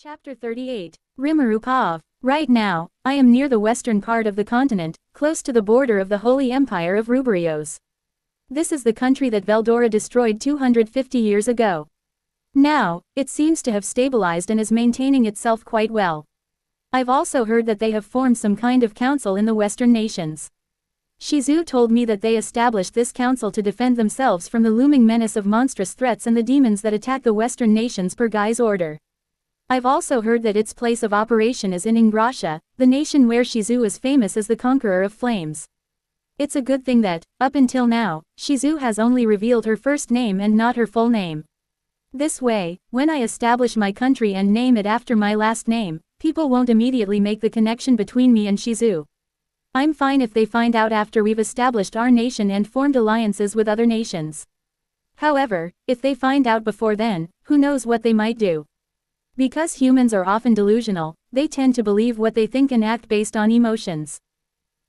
Chapter 38. Rimuru Pav. Right now, I am near the western part of the continent, close to the border of the Holy Empire of Ruburios. This is the country that Veldora destroyed 250 years ago. Now, it seems to have stabilized and is maintaining itself quite well. I've also heard that they have formed some kind of council in the western nations. Shizu told me that they established this council to defend themselves from the looming menace of monstrous threats and the demons that attack the western nations per Guy's order. I've also heard that its place of operation is in Ingrassia, the nation where Shizu is famous as the conqueror of flames. It's a good thing that, up until now, Shizu has only revealed her first name and not her full name. This way, when I establish my country and name it after my last name, people won't immediately make the connection between me and Shizu. I'm fine if they find out after we've established our nation and formed alliances with other nations. However, if they find out before then, who knows what they might do. Because humans are often delusional, they tend to believe what they think and act based on emotions.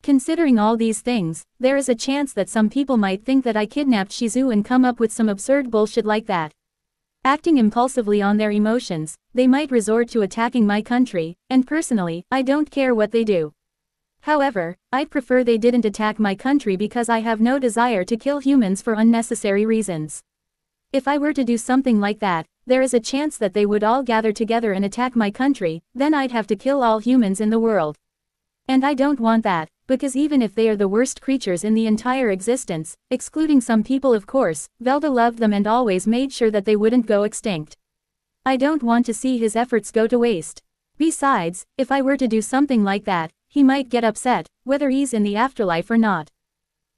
Considering all these things, there is a chance that some people might think that I kidnapped Shizu and come up with some absurd bullshit like that. Acting impulsively on their emotions, they might resort to attacking my country, and personally, I don't care what they do. However, I'd prefer they didn't attack my country because I have no desire to kill humans for unnecessary reasons. If I were to do something like that, there is a chance that they would all gather together and attack my country, then I'd have to kill all humans in the world. And I don't want that, because even if they are the worst creatures in the entire existence, excluding some people of course, Velda loved them and always made sure that they wouldn't go extinct. I don't want to see his efforts go to waste. Besides, if I were to do something like that, he might get upset, whether he's in the afterlife or not.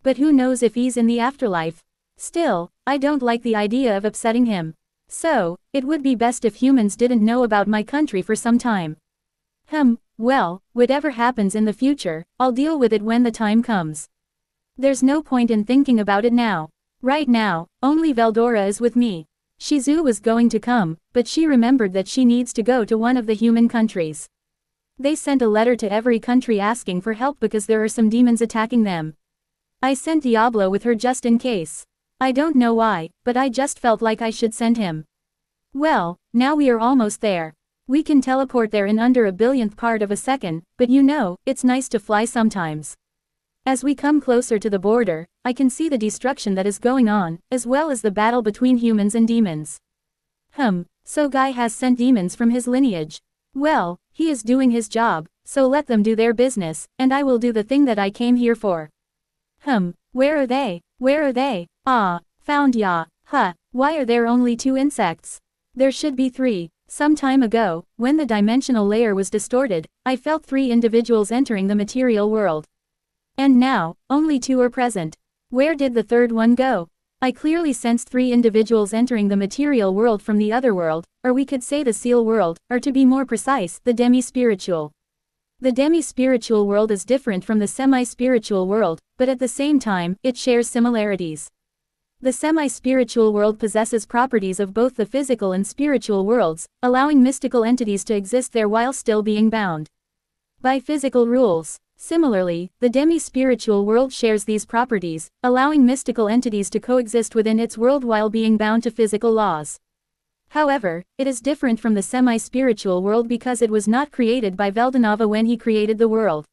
But who knows if he's in the afterlife? Still, I don't like the idea of upsetting him. So, it would be best if humans didn't know about my country for some time. Well, whatever happens in the future, I'll deal with it when the time comes. There's no point in thinking about it now. Right now, only Veldora is with me. Shizu was going to come, but she remembered that she needs to go to one of the human countries. They sent a letter to every country asking for help because there are some demons attacking them. I sent Diablo with her just in case. I don't know why, but I just felt like I should send him. Well, now we are almost there. We can teleport there in under a billionth part of a second, but you know, it's nice to fly sometimes. As we come closer to the border, I can see the destruction that is going on, as well as the battle between humans and demons. So Guy has sent demons from his lineage. Well, he is doing his job, so let them do their business, and I will do the thing that I came here for. Where are they? Where are they? Found ya. Why are there only 2 insects? There should be 3. Some time ago, when the dimensional layer was distorted, I felt 3 individuals entering the material world. And now, only 2 are present. Where did the third one go? I clearly sensed 3 individuals entering the material world from the other world, or we could say the seal world, or to be more precise, the demi-spiritual. The demi-spiritual world is different from the semi-spiritual world, but at the same time, it shares similarities. The semi-spiritual world possesses properties of both the physical and spiritual worlds, allowing mystical entities to exist there while still being bound by physical rules. Similarly, the demi-spiritual world shares these properties, allowing mystical entities to coexist within its world while being bound to physical laws. However, it is different from the semi-spiritual world because it was not created by Veldanava when he created the world.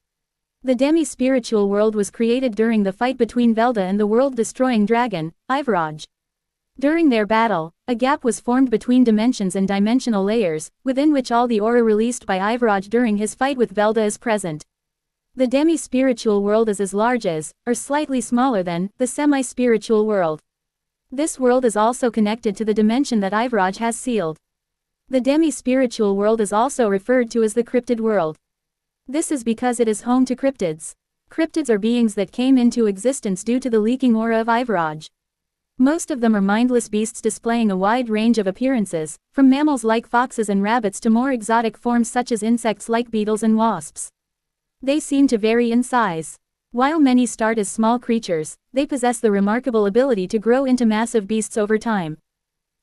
The demi-spiritual world was created during the fight between Velda and the world-destroying dragon, Ivaraj. During their battle, a gap was formed between dimensions and dimensional layers, within which all the aura released by Ivaraj during his fight with Velda is present. The demi-spiritual world is as large as, or slightly smaller than, the semi-spiritual world. This world is also connected to the dimension that Ivaraj has sealed. The demi-spiritual world is also referred to as the cryptid world. This is because it is home to cryptids. Cryptids are beings that came into existence due to the leaking aura of Ivaraj. Most of them are mindless beasts displaying a wide range of appearances, from mammals like foxes and rabbits to more exotic forms such as insects like beetles and wasps. They seem to vary in size. While many start as small creatures, they possess the remarkable ability to grow into massive beasts over time.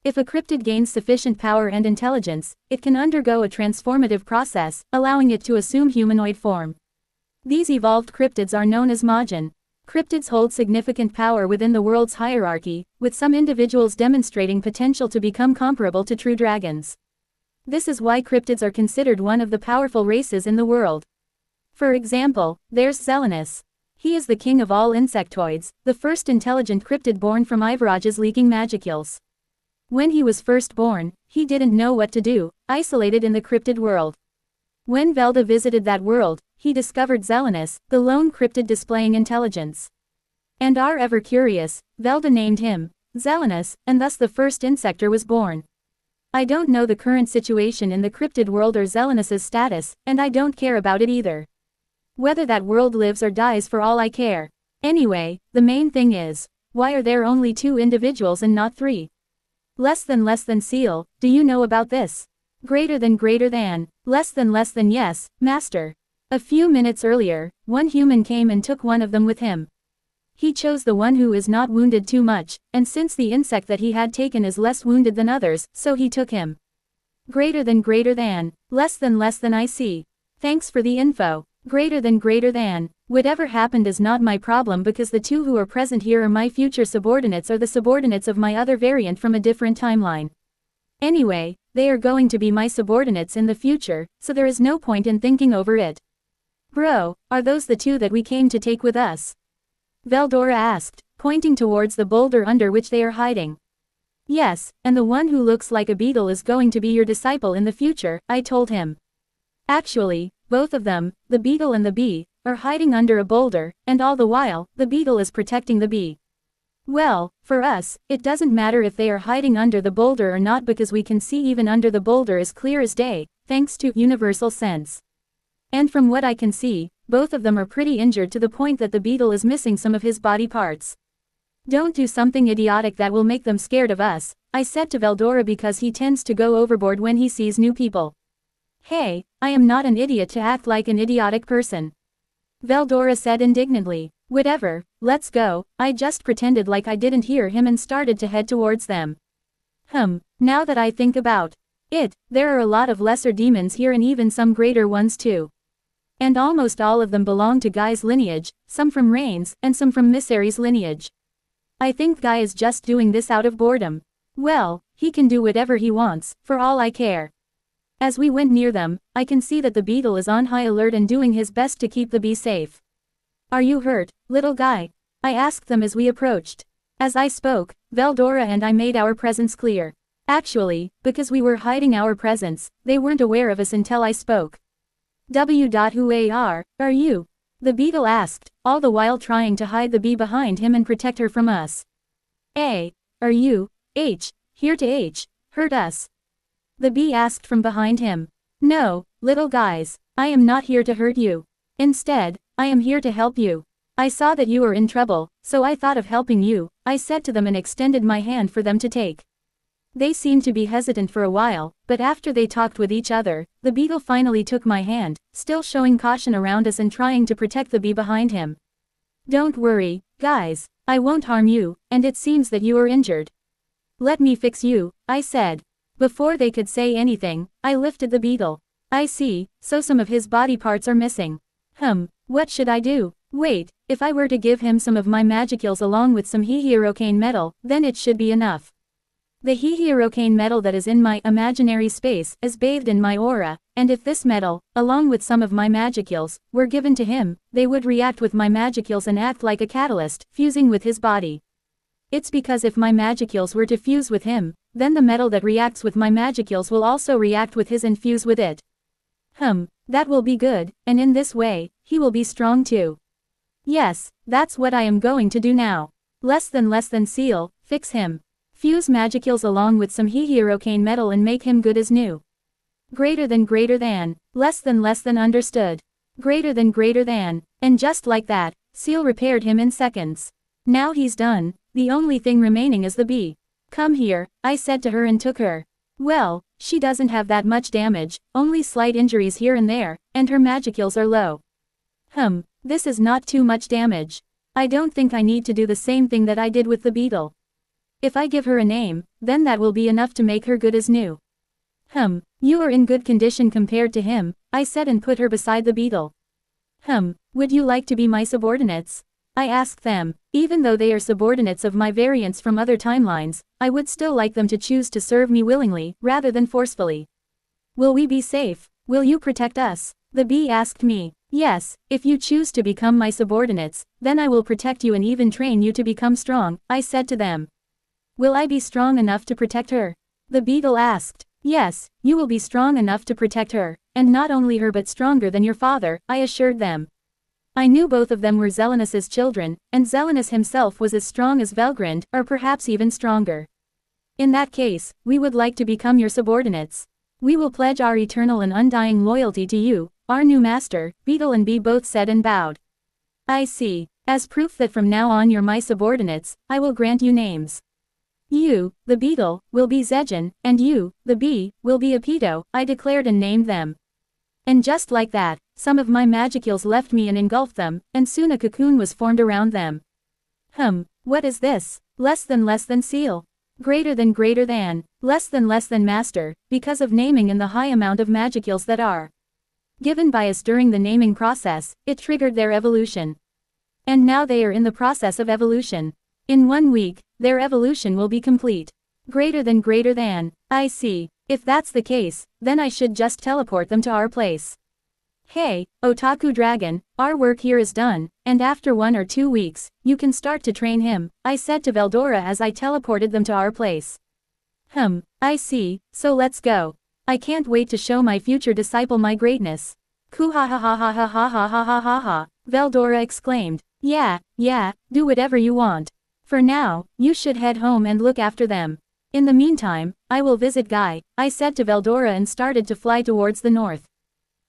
If a cryptid gains sufficient power and intelligence, it can undergo a transformative process, allowing it to assume humanoid form. These evolved cryptids are known as Majin. Cryptids hold significant power within the world's hierarchy, with some individuals demonstrating potential to become comparable to true dragons. This is why cryptids are considered one of the powerful races in the world. For example, there's Zelenus. He is the king of all insectoids, the first intelligent cryptid born from Ivoraj's leaking magicules. When he was first born, he didn't know what to do, isolated in the cryptid world. When Velda visited that world, he discovered Zelenus, the lone cryptid displaying intelligence. And are ever curious, Velda named him Zelenus, and thus the first insector was born. I don't know the current situation in the cryptid world or Zelenus's status, and I don't care about it either. Whether that world lives or dies for all I care. Anyway, the main thing is, why are there only 2 individuals and not 3? Less than seal, do you know about this? Greater than, less than yes, master. A few minutes earlier, one human came and took one of them with him. He chose the one who is not wounded too much, and since the insect that he had taken is less wounded than others, so he took him. Greater than, less than I see. Thanks for the info. Greater than, whatever happened is not my problem because the 2 who are present here are my future subordinates or the subordinates of my other variant from a different timeline. Anyway, they are going to be my subordinates in the future, so there is no point in thinking over it. Bro, are those the 2 that we came to take with us? Veldora asked, pointing towards the boulder under which they are hiding. Yes, and the one who looks like a beetle is going to be your disciple in the future, I told him. Actually, both of them, the beetle and the bee, are hiding under a boulder, and all the while, the beetle is protecting the bee. Well, for us, it doesn't matter if they are hiding under the boulder or not because we can see even under the boulder as clear as day, thanks to universal sense. And from what I can see, both of them are pretty injured to the point that the beetle is missing some of his body parts. Don't do something idiotic that will make them scared of us, I said to Veldora because he tends to go overboard when he sees new people. Hey, I am not an idiot to act like an idiotic person. Veldora said indignantly. Whatever, let's go, I just pretended like I didn't hear him and started to head towards them. Now that I think about it, there are a lot of lesser demons here and even some greater ones too. And almost all of them belong to Guy's lineage, some from Rain's, and some from Missary's lineage. I think Guy is just doing this out of boredom. Well, he can do whatever he wants, for all I care. As we went near them, I can see that the beetle is on high alert and doing his best to keep the bee safe. Are you hurt, little guy? I asked them as we approached. As I spoke, Veldora and I made our presence clear. Actually, because we were hiding our presence, they weren't aware of us until I spoke. Who are you? The beetle asked, all the while trying to hide the bee behind him and protect her from us. Are you, here to hurt us? The bee asked from behind him. No, little guys, I am not here to hurt you. Instead, I am here to help you. I saw that you were in trouble, so I thought of helping you, I said to them and extended my hand for them to take. They seemed to be hesitant for a while, but after they talked with each other, the beetle finally took my hand, still showing caution around us and trying to protect the bee behind him. Don't worry, guys, I won't harm you, and it seems that you are injured. Let me fix you, I said. Before they could say anything, I lifted the beetle. I see, so some of his body parts are missing. What should I do? Wait, if I were to give him some of my magicules along with some Hihirokane metal, then it should be enough. The Hihirokane metal that is in my imaginary space is bathed in my aura, and if this metal, along with some of my magicules, were given to him, they would react with my magicules and act like a catalyst, fusing with his body. It's because if my magicules were to fuse with him, then the metal that reacts with my magicules will also react with his and fuse with it. That will be good, and in this way, he will be strong too. Yes, that's what I am going to do now. Less than seal, fix him. Fuse magicules along with some Hihirokane metal and make him good as new. Greater than, less than understood. Greater than, and just like that, Seal repaired him in seconds. Now he's done, the only thing remaining is the bee. Come here, I said to her and took her. Well, she doesn't have that much damage, only slight injuries here and there, and her magicules are low. This is not too much damage. I don't think I need to do the same thing that I did with the beetle. If I give her a name, then that will be enough to make her good as new. You are in good condition compared to him, I said and put her beside the beetle. Would you like to be my subordinates? I asked them. Even though they are subordinates of my variants from other timelines, I would still like them to choose to serve me willingly, rather than forcefully. Will we be safe? Will you protect us? The bee asked me. Yes, if you choose to become my subordinates, then I will protect you and even train you to become strong, I said to them. Will I be strong enough to protect her? The beetle asked. Yes, you will be strong enough to protect her, and not only her but stronger than your father, I assured them. I knew both of them were Zelenus's children, and Zelenus himself was as strong as Velgrand, or perhaps even stronger. In that case, we would like to become your subordinates. We will pledge our eternal and undying loyalty to you, our new master, Beetle and Bee both said and bowed. I see. As proof that from now on you're my subordinates, I will grant you names. You, the Beetle, will be Zejin, and you, the Bee, will be Apito, I declared and named them. And just like that, some of my magicules left me and engulfed them, and soon a cocoon was formed around them. What is this? Less than seal. Greater than less than master, because of naming and the high amount of magicules that are given by us during the naming process, it triggered their evolution. And now they are in the process of evolution. In 1 week, their evolution will be complete. Greater than, I see. If that's the case, then I should just teleport them to our place. Hey, Otaku Dragon, our work here is done, and after 1 or 2 weeks, you can start to train him, I said to Veldora as I teleported them to our place. I see, so let's go. I can't wait to show my future disciple my greatness. Kuhahahahahahahahaha, Veldora exclaimed. Yeah, do whatever you want. For now, you should head home and look after them. In the meantime, I will visit Guy, I said to Veldora and started to fly towards the north.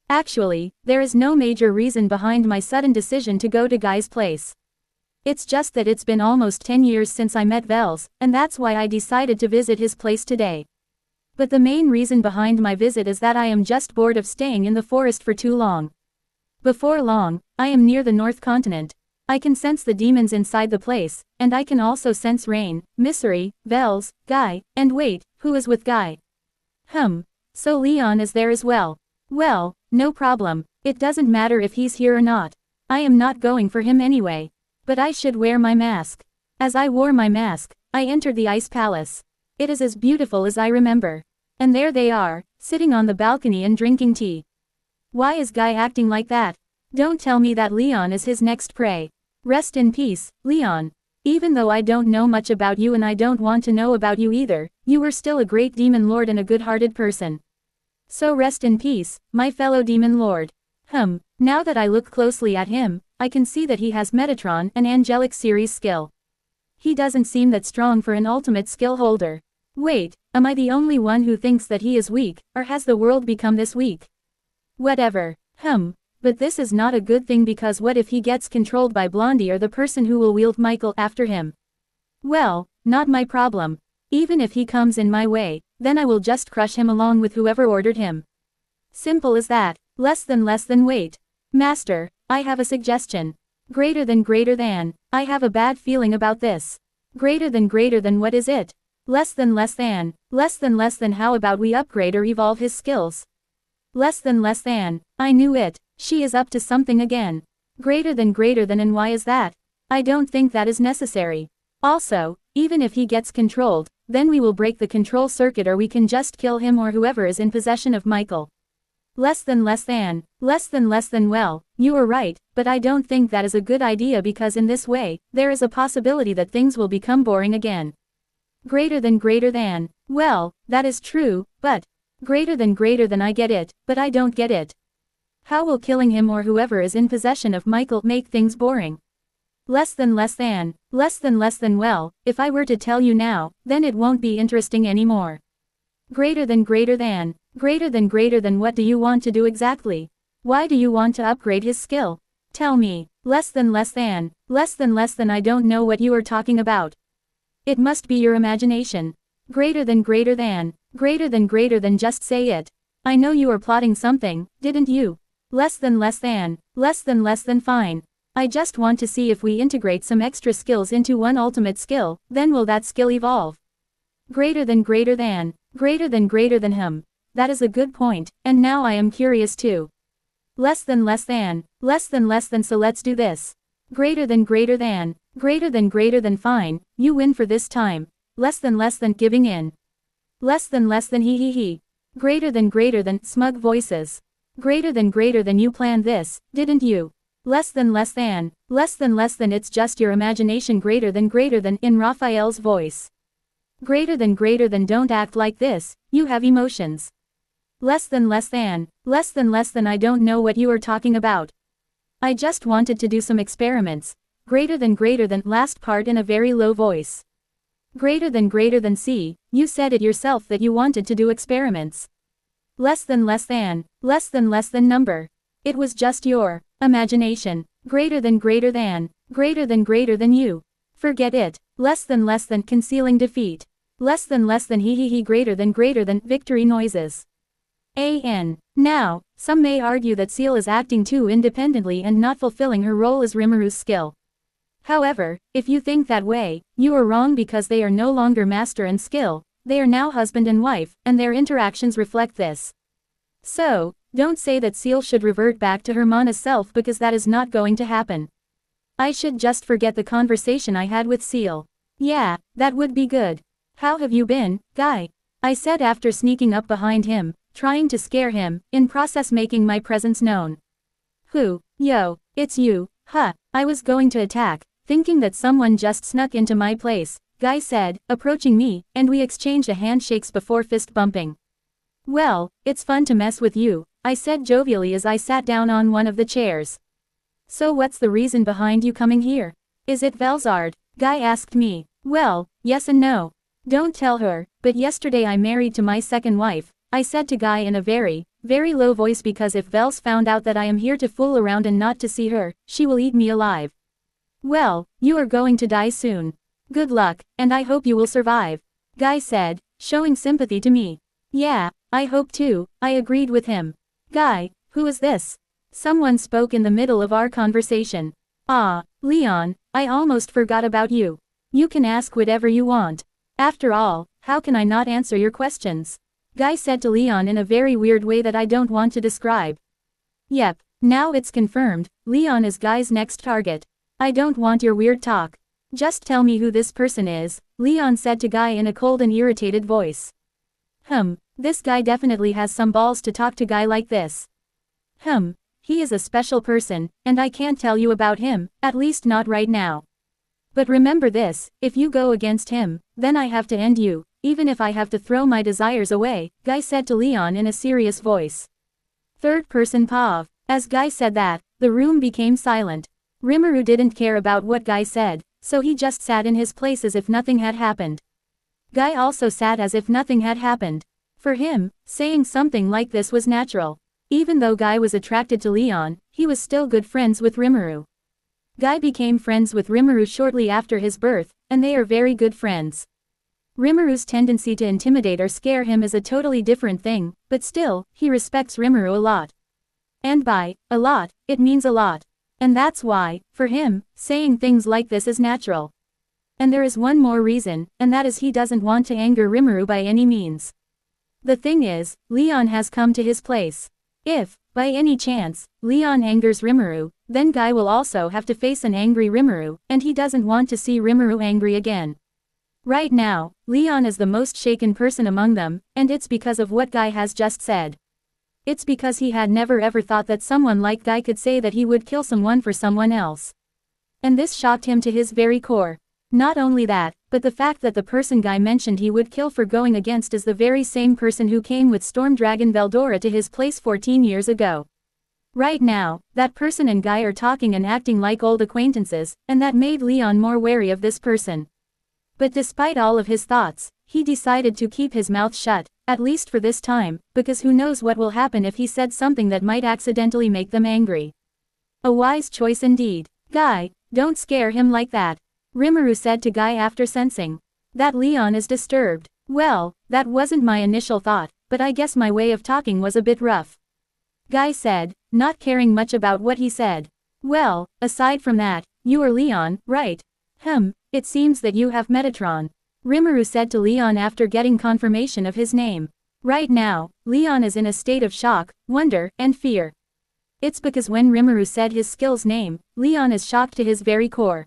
Actually, there is no major reason behind my sudden decision to go to Guy's place. It's just that it's been almost 10 years since I met Vels, and that's why I decided to visit his place today. But the main reason behind my visit is that I am just bored of staying in the forest for too long. Before long, I am near the North Continent. I can sense the demons inside the place, and I can also sense Rain, Misery, Vels, Guy, and wait, who is with Guy? So Leon is there as well. Well, no problem, it doesn't matter if he's here or not. I am not going for him anyway. But I should wear my mask. As I wore my mask, I entered the Ice Palace. It is as beautiful as I remember. And there they are, sitting on the balcony and drinking tea. Why is Guy acting like that? Don't tell me that Leon is his next prey. Rest in peace, Leon. Even though I don't know much about you and I don't want to know about you either, you were still a great demon lord and a good-hearted person. So rest in peace, my fellow demon lord. Now that I look closely at him, I can see that he has Metatron, an angelic series skill. He doesn't seem that strong for an ultimate skill holder. Wait, am I the only one who thinks that he is weak, or has the world become this weak? Whatever. But this is not a good thing because what if he gets controlled by Blondie or the person who will wield Michael after him? Well, not my problem. Even if he comes in my way, then I will just crush him along with whoever ordered him. Simple as that. Less than wait. Master, I have a suggestion. Greater than, I have a bad feeling about this. Greater than what is it? Less than, how about we upgrade or evolve his skills? Less than, I knew it, she is up to something again. Greater than and why is that? I don't think that is necessary. Also, even if he gets controlled, then we will break the control circuit or we can just kill him or whoever is in possession of Michael. Less than, well, you are right, but I don't think that is a good idea because in this way, there is a possibility that things will become boring again. Greater than, well, that is true, but, greater than I get it, but I don't get it. How will killing him or whoever is in possession of Michael make things boring? Less than, well, if I were to tell you now, then it won't be interesting anymore. Greater than, what do you want to do exactly? Why do you want to upgrade his skill? Tell me. Less than, I don't know what you are talking about. It must be your imagination. Greater than, just say it. I know you are plotting something, didn't you? Less than, fine. I just want to see if we integrate some extra skills into one ultimate skill, then will that skill evolve? Greater than, that is a good point, and now I am curious too. Less than, so let's do this. Greater than, fine, you win for this time. Less than, giving in. Less than, he. Greater than, smug voices. Greater than you planned this, didn't you? Less than, it's just your imagination. Greater than, in Raphael's voice. Greater than, don't act like this, you have emotions. Less than, I don't know what you are talking about. I just wanted to do some experiments. Greater than, last part in a very low voice. Greater than, see, you said it yourself that you wanted to do experiments. Less than, number. It was just your imagination. Greater than, you. Forget it. Less than, concealing defeat. Less than, he. Greater than, victory noises. Now, some may argue that Seal is acting too independently and not fulfilling her role as Rimuru's skill. However, if you think that way, you are wrong because they are no longer master and skill, they are now husband and wife, and their interactions reflect this. So, don't say that Seal should revert back to her Mana's self because that is not going to happen. I should just forget the conversation I had with Seal. Yeah, that would be good. How have you been, Guy? I said after sneaking up behind him, trying to scare him, in process making my presence known. Yo, it's you, huh? I was going to attack, thinking that someone just snuck into my place, Guy said, approaching me, and we exchanged a handshakes before fist bumping. Well, it's fun to mess with you, I said jovially as I sat down on one of the chairs. So what's the reason behind you coming here? Is it Velzard? Guy asked me. Well, yes and no. Don't tell her, but yesterday I married to my second wife, I said to Guy in a very low voice because if Vels found out that I am here to fool around and not to see her, she will eat me alive. Well, you are going to die soon. Good luck, and I hope you will survive, Guy said, showing sympathy to me. Yeah, I hope too, I agreed with him. Guy, who is this? Someone spoke in the middle of our conversation. Ah, Leon, I almost forgot about you. You can ask whatever you want. After all, how can I not answer your questions? Guy said to Leon in a very weird way that I don't want to describe. Yep, now it's confirmed, Leon is Guy's next target. I don't want your weird talk. Just tell me who this person is, Leon said to Guy in a cold and irritated voice. This guy definitely has some balls to talk to Guy like this. He is a special person, and I can't tell you about him, at least not right now. But remember this, if you go against him, then I have to end you, even if I have to throw my desires away, Guy said to Leon in a serious voice. Third person Pav. As Guy said that, the room became silent. Rimuru didn't care about what Guy said, so he just sat in his place as if nothing had happened. Guy also sat as if nothing had happened. For him, saying something like this was natural. Even though Guy was attracted to Leon, he was still good friends with Rimuru. Guy became friends with Rimuru shortly after his birth, and they are very good friends. Rimuru's tendency to intimidate or scare him is a totally different thing, but still, he respects Rimuru a lot. And by a lot, it means a lot. And that's why, for him, saying things like this is natural. And there is one more reason, and that is he doesn't want to anger Rimuru by any means. The thing is, Leon has come to his place. If, by any chance, Leon angers Rimuru, then Guy will also have to face an angry Rimuru, and he doesn't want to see Rimuru angry again. Right now, Leon is the most shaken person among them, and it's because of what Guy has just said. It's because he had never ever thought that someone like Guy could say that he would kill someone for someone else. And this shocked him to his very core. Not only that, but the fact that the person Guy mentioned he would kill for going against is the very same person who came with Storm Dragon Veldora to his place 14 years ago. Right now, that person and Guy are talking and acting like old acquaintances, and that made Leon more wary of this person. But despite all of his thoughts, he decided to keep his mouth shut, at least for this time, because who knows what will happen if he said something that might accidentally make them angry. A wise choice indeed. Guy, don't scare him like that, Rimuru said to Guy after sensing that Leon is disturbed. Well, that wasn't my initial thought, but I guess my way of talking was a bit rough, Guy said, not caring much about what he said. Well, aside from that, you are Leon, right? It seems that you have Metatron, Rimuru said to Leon after getting confirmation of his name. Right now, Leon is in a state of shock, wonder, and fear. It's because when Rimuru said his skill's name, Leon is shocked to his very core.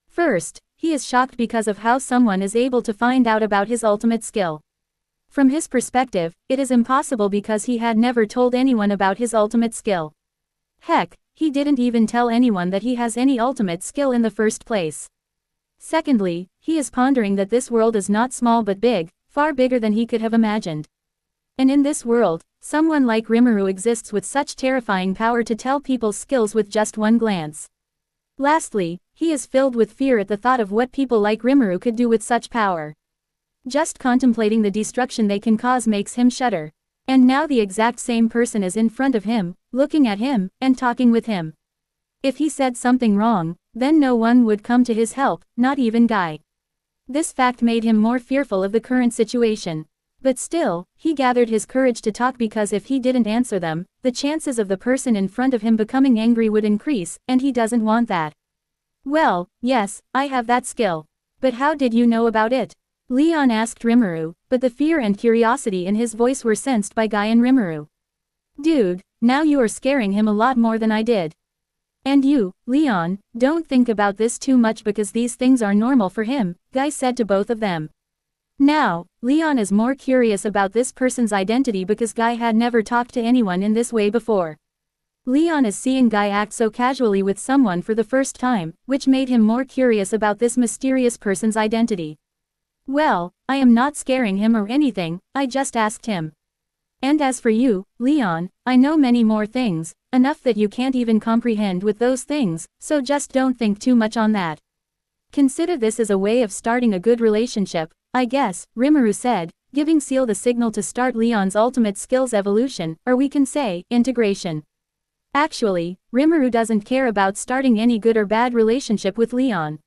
First, he is shocked because of how someone is able to find out about his ultimate skill. From his perspective, it is impossible because he had never told anyone about his ultimate skill. Heck, he didn't even tell anyone that he has any ultimate skill in the first place. Secondly, he is pondering that this world is not small but big, far bigger than he could have imagined. And in this world, someone like Rimuru exists with such terrifying power to tell people's skills with just one glance. Lastly, he is filled with fear at the thought of what people like Rimuru could do with such power. Just contemplating the destruction they can cause makes him shudder. And now the exact same person is in front of him, looking at him, and talking with him. If he said something wrong, then no one would come to his help, not even Guy. This fact made him more fearful of the current situation. But still, he gathered his courage to talk because if he didn't answer them, the chances of the person in front of him becoming angry would increase, and he doesn't want that. Well, yes, I have that skill. But how did you know about it? Leon asked Rimuru, but the fear and curiosity in his voice were sensed by Guy and Rimuru. Dude, now you are scaring him a lot more than I did. And you, Leon, don't think about this too much because these things are normal for him, Guy said to both of them. Now, Leon is more curious about this person's identity because Guy had never talked to anyone in this way before. Leon is seeing Guy act so casually with someone for the first time, which made him more curious about this mysterious person's identity. Well, I am not scaring him or anything, I just asked him. And as for you, Leon, I know many more things, enough that you can't even comprehend with those things, so just don't think too much on that. Consider this as a way of starting a good relationship, I guess, Rimuru said, giving Seal the signal to start Leon's ultimate skills evolution, or we can say, integration. Actually, Rimuru doesn't care about starting any good or bad relationship with Leon.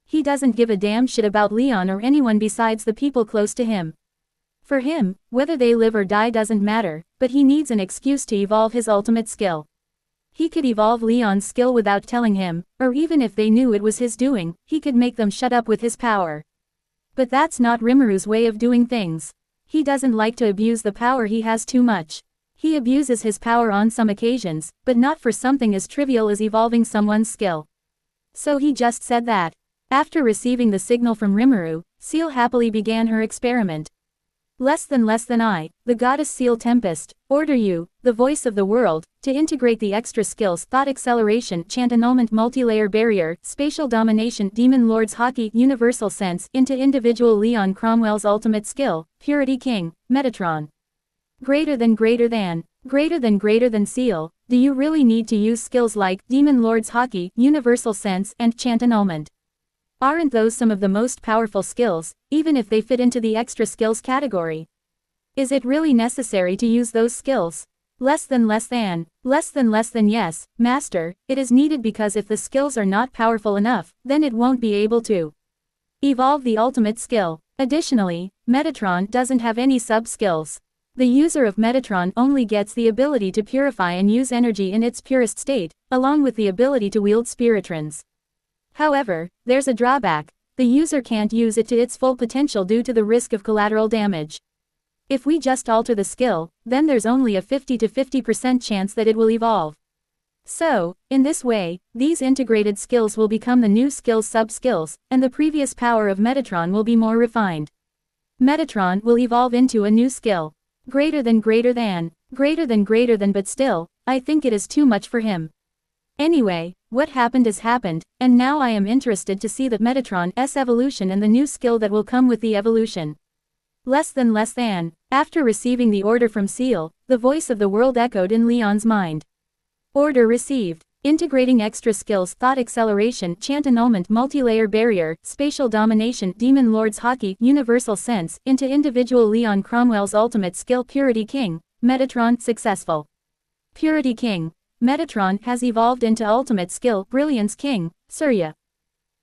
He doesn't give a damn shit about Leon or anyone besides the people close to him. For him, whether they live or die doesn't matter, but he needs an excuse to evolve his ultimate skill. He could evolve Leon's skill without telling him, or even if they knew it was his doing, he could make them shut up with his power. But that's not Rimuru's way of doing things. He doesn't like to abuse the power he has too much. He abuses his power on some occasions, but not for something as trivial as evolving someone's skill. So he just said that. After receiving the signal from Rimuru, Seal happily began her experiment. Less than I, the goddess Seal Tempest, order you, the voice of the world, to integrate the extra skills Thought Acceleration, Chant Annulment, Multi-Layer Barrier, Spatial Domination, Demon Lord's Hockey, Universal Sense, into individual Leon Cromwell's ultimate skill, Purity King, Metatron. Greater than Seal, do you really need to use skills like Demon Lord's Hockey, Universal Sense, and Chant Annulment? Aren't those some of the most powerful skills, even if they fit into the extra skills category? Is it really necessary to use those skills? Less than yes, Master, it is needed because if the skills are not powerful enough, then it won't be able to evolve the ultimate skill. Additionally, Metatron doesn't have any sub-skills. The user of Metatron only gets the ability to purify and use energy in its purest state, along with the ability to wield spiritrons. However, there's a drawback. The user can't use it to its full potential due to the risk of collateral damage. If we just alter the skill, then there's only a 50 to 50% chance that it will evolve. So, in this way, these integrated skills will become the new skills sub-skills, and the previous power of Metatron will be more refined. Metatron will evolve into a new skill. Greater than, but still, I think it is too much for him. Anyway, what happened is happened, and now I am interested to see the Metatron's evolution and the new skill that will come with the evolution. Less than. After receiving the order from Seal, the voice of the world echoed in Leon's mind. Order received. Integrating extra skills Thought Acceleration, Chant Annulment, Multi-Layer Barrier, Spatial Domination, Demon Lord's Hockey, Universal Sense, into individual Leon Cromwell's ultimate skill Purity King, Metatron successful. Purity King. Metatron has evolved into ultimate skill Brilliance King, Surya.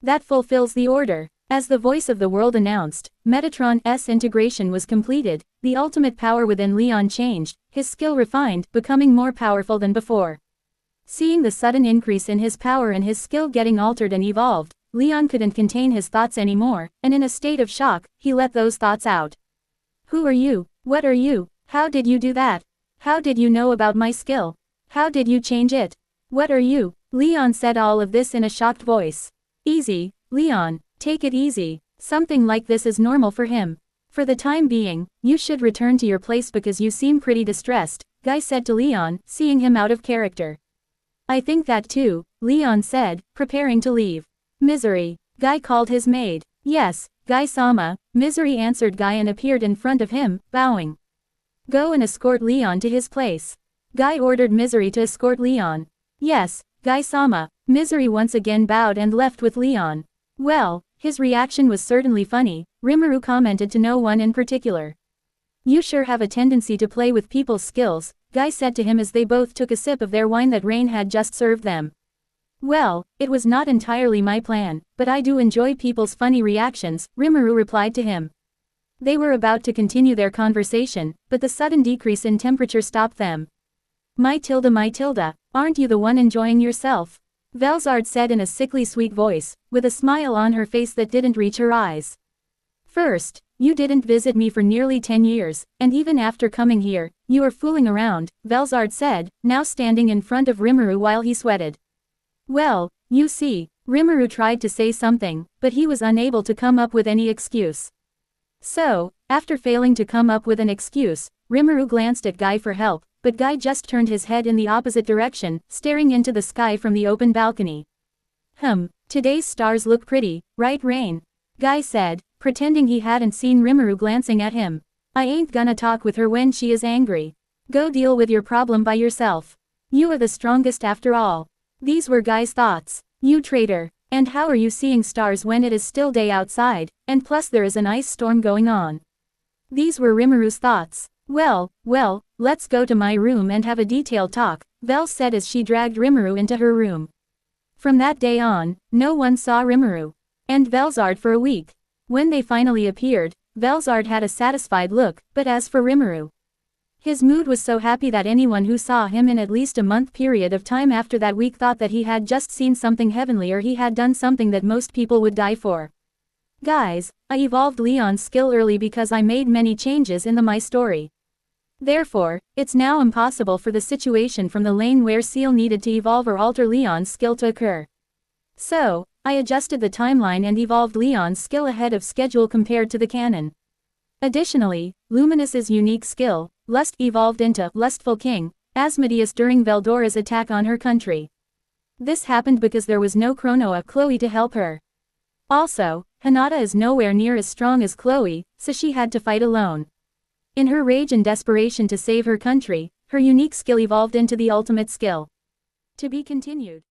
That fulfills the order. As the voice of the world announced, Metatron's integration was completed, the ultimate power within Leon changed, his skill refined, becoming more powerful than before. Seeing the sudden increase in his power and his skill getting altered and evolved, Leon couldn't contain his thoughts anymore, and in a state of shock, he let those thoughts out. Who are you? What are you? How did you do that? How did you know about my skill? How did you change it? What are you? Leon said all of this in a shocked voice. Easy, Leon, take it easy. Something like this is normal for him. For the time being, you should return to your place because you seem pretty distressed, Guy said to Leon, seeing him out of character. I think that too, Leon said, preparing to leave. Misery. Guy called his maid. Yes, Guy-sama, Misery answered Guy and appeared in front of him, bowing. Go and escort Leon to his place. Guy ordered Misery to escort Leon. Yes, Guy-sama, Misery once again bowed and left with Leon. Well, his reaction was certainly funny, Rimuru commented to no one in particular. You sure have a tendency to play with people's skills, Guy said to him as they both took a sip of their wine that Rain had just served them. Well, it was not entirely my plan, but I do enjoy people's funny reactions, Rimuru replied to him. They were about to continue their conversation, but the sudden decrease in temperature stopped them. My Tilda, aren't you the one enjoying yourself? Velzard said in a sickly sweet voice, with a smile on her face that didn't reach her eyes. First, you didn't visit me for nearly 10 years, and even after coming here, you are fooling around, Velzard said, now standing in front of Rimuru while he sweated. Well, you see, Rimuru tried to say something, but he was unable to come up with any excuse. So, after failing to come up with an excuse, Rimuru glanced at Guy for help, but Guy just turned his head in the opposite direction, staring into the sky from the open balcony. Today's stars look pretty, right Rain? Guy said, pretending he hadn't seen Rimuru glancing at him. I ain't gonna talk with her when she is angry. Go deal with your problem by yourself. You are the strongest after all. These were Guy's thoughts. You traitor. And how are you seeing stars when it is still day outside, and plus there is an ice storm going on? These were Rimuru's thoughts. Well, let's go to my room and have a detailed talk, Vel said as she dragged Rimuru into her room. From that day on, no one saw Rimuru and Velzard for a week. When they finally appeared, Velzard had a satisfied look, but as for Rimuru, his mood was so happy that anyone who saw him in at least a month period of time after that week thought that he had just seen something heavenly or he had done something that most people would die for. Guys, I evolved Leon's skill early because I made many changes in my story. Therefore, it's now impossible for the situation from the lane where Seal needed to evolve or alter Leon's skill to occur. So, I adjusted the timeline and evolved Leon's skill ahead of schedule compared to the canon. Additionally, Luminous's unique skill, Lust, evolved into Lustful King, Asmodeus during Veldora's attack on her country. This happened because there was no Chronoa Chloe to help her. Also, Hinata is nowhere near as strong as Chloe, so she had to fight alone. In her rage and desperation to save her country, her unique skill evolved into the ultimate skill. To be continued.